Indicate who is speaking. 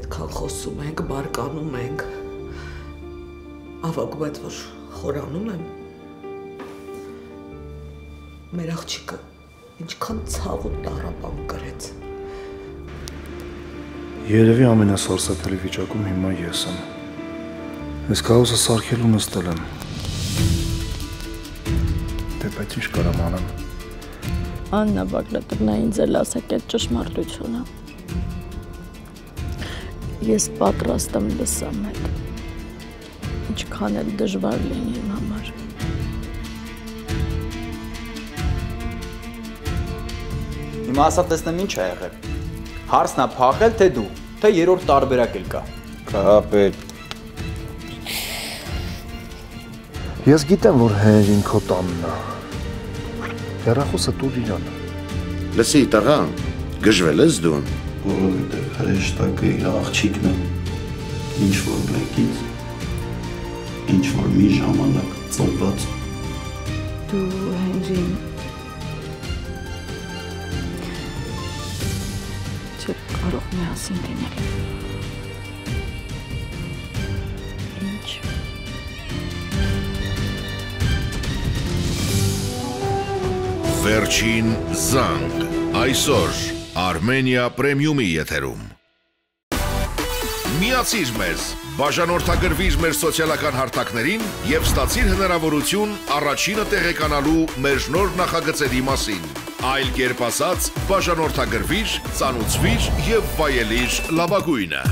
Speaker 1: այդքան խոսում ենք, բարկանում ենք, ավագ բայց որ խորանում եմ, մեր աղջիկը ինչքան ցավ ու տառապանք կրեց։
Speaker 2: Երևի ամենասարսափելի վիճակում հիմա ես եմ։ Այս քաոսը սարքելու նստել եմ։ Դե բայց ինչ կարամ անեմ։
Speaker 3: Աննա Բագրատովնա ինձ էլ ասեք այդ ճշմարտությունը։ Ես պատրաստ եմ լսամ այդ, ինչքան էլ դժվար լինի իմ համար։
Speaker 4: Հիմա ասա տեսնեմ ինչ է եղել։ Հարցն է փախել թե դու, թե երրորդ տարբերակ էլ կա։
Speaker 2: Կապետ։ Ես գիտեմ, որ հերին քո տանն է։ Հեռախոսը տուր իրան։
Speaker 5: Լսի տղա, գժվել ես դու։
Speaker 6: Որովհետև հրեշտակը իր աղջիկն է, ինչ-որ մեկից, ինչ-որ մի ժամանակ ծնված։
Speaker 3: Դու Հենրին չեք կարող միասին լինել։ Ինչ։
Speaker 7: Վերջին զանգ, այսօր Armenia Premium-ի եթերում։ Միացիր մեզ, բաժանորդագրվիր մեր սոցիալական հարթակներին և ստացիր հնարավորություն առաջինը տեղեկանալու մեր նոր նախագծերի մասին։ Այլ կերպ ասած, բաժանորդագրվիր, ծանուցվիր և վայելիր լավագույնը։